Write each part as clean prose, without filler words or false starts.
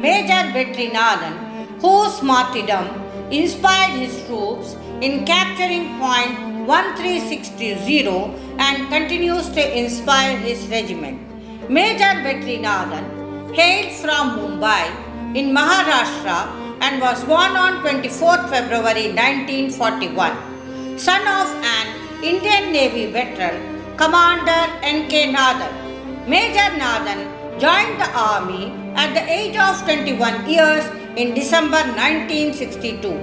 Major Vetrinathan, whose martyrdom inspired his troops in capturing point 1360 and continues to inspire his regiment. Major Vetrinathan hailed from Mumbai in Maharashtra and was born on 24th February 1941. Son of an Indian Navy veteran, Commander N.K. Nathan. Major Nathan joined the army at the age of 21 years in December 1962.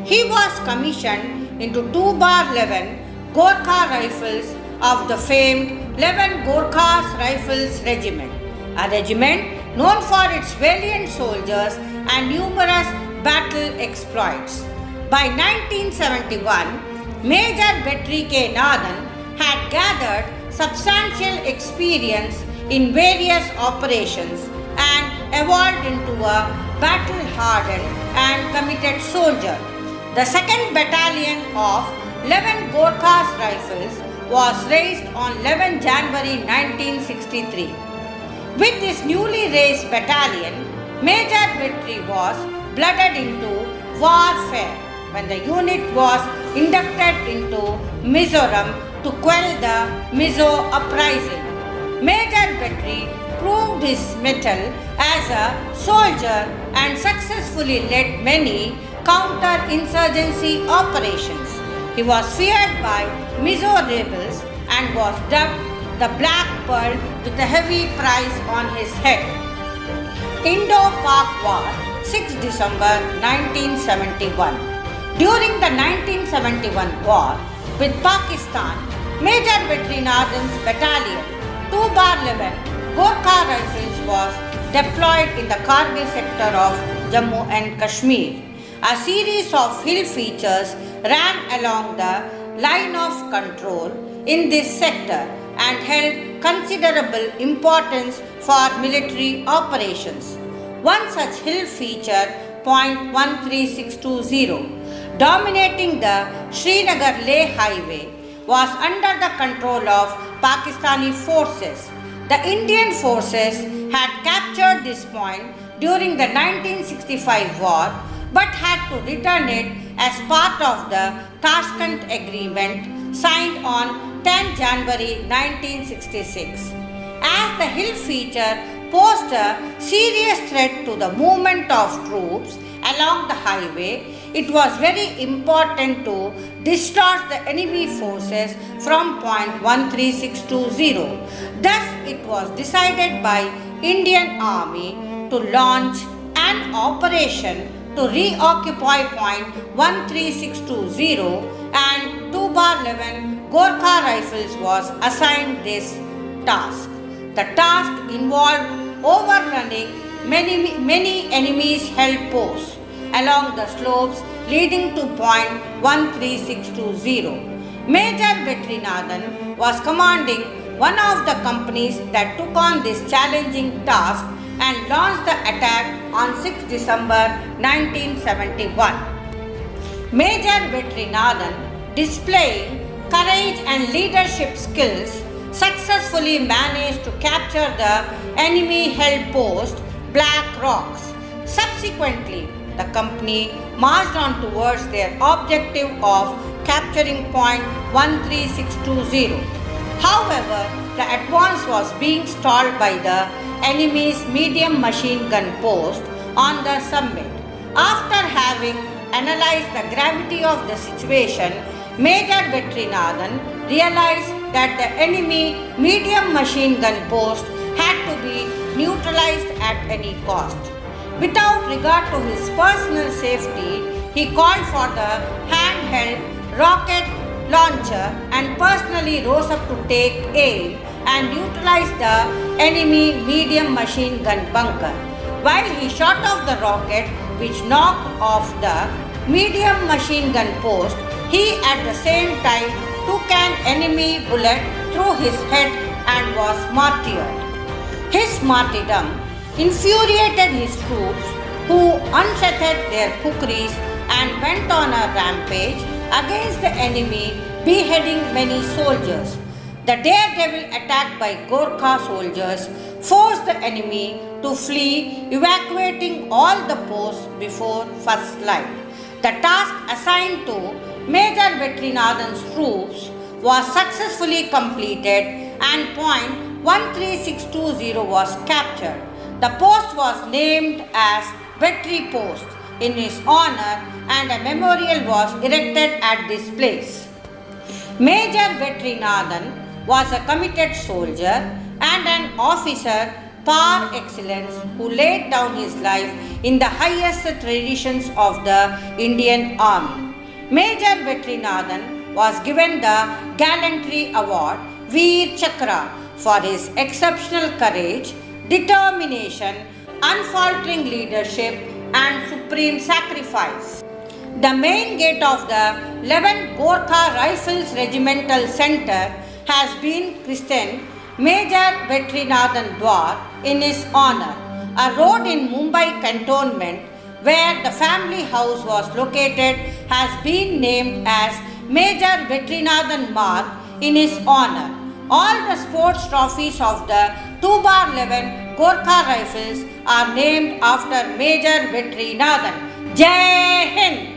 He was commissioned into 2-11 Gorkha Rifles of the famed 11 Gorkhas Rifles Regiment, a regiment known for its valiant soldiers and numerous battle exploits. By 1971, Major Vetri K. Nathan had gathered substantial experience in various operations and evolved into a battle-hardened and committed soldier. The 2nd Battalion of 11 Gorkhas Rifles was raised on 11 January 1963. With this newly raised battalion, Major Vetri was blooded into warfare when the unit was inducted into Mizoram to quell the Mizo uprising. Major Vetri proved his mettle as a soldier and successfully led many counter-insurgency operations. He was feared by Mizo rebels and was dubbed the Black Pearl with a heavy price on his head. Indo-Pak War, 6 December 1971. During the 1971 war with Pakistan, Major Vetrinathan's battalion 2-11 Gorkha Rifles was deployed in the Kargil sector of Jammu and Kashmir. A series of hill features ran along the line of control in this sector and held considerable importance for military operations. One such hill feature, point 13620, dominating the Srinagar-Leh highway, was under the control of Pakistani forces. The Indian forces had captured this point during the 1965 war but had to return it as part of the Tashkent Agreement signed on 10 January 1966. As the hill feature posed a serious threat to the movement of troops along the highway, it was very important to distort the enemy forces from point 13620. Thus, it was decided by Indian Army to launch an operation to reoccupy point 13620 and 2-11 Gorkha Rifles was assigned this task. The task involved overrunning many enemies' held posts along the slopes leading to point 13620. Major Vetrinathan was commanding one of the companies that took on this challenging task and launched the attack on 6 December 1971. Major Vetrinathan, displaying courage and leadership skills, successfully managed to capture the enemy-held post Black Rocks. Subsequently, the company marched on towards their objective of capturing point 13620. However, the advance was being stalled by the enemy's medium machine gun post on the summit. After having analyzed the gravity of the situation, Major Vetrinathan realized that the enemy medium machine gun post had to be neutralized at any cost. Without regard to his personal safety, he called for the handheld rocket launcher and personally rose up to take aim and neutralize the enemy medium machine gun bunker. While he shot off the rocket which knocked off the medium machine gun post, he at the same time took an enemy bullet through his head and was martyred. His martyrdom infuriated his troops, who unsheathed their kukris and went on a rampage against the enemy, beheading many soldiers. The daredevil attack by Gorkha soldiers forced the enemy to flee, evacuating all the posts before first light. The task assigned to Major Vetrinathan's troops was successfully completed and Point 13620 was captured. The post was named as Vetri Post in his honor and a memorial was erected at this place. Major Vetrinathan was a committed soldier and an officer par excellence who laid down his life in the highest traditions of the Indian Army. Major Vetrinathan was given the Gallantry Award Veer Chakra for his exceptional courage, determination, unfaltering leadership and supreme sacrifice. The main gate of the 11th Gorkha Rifles Regimental Center has been christened Major Vetrinathan Dwar in his honor. A road in Mumbai cantonment where the family house was located has been named as Major Vetrinathan Marg in his honor. All the sports trophies of the 2/11 Gorkha Rifles are named after Major Vetrinathan. Jai Hind!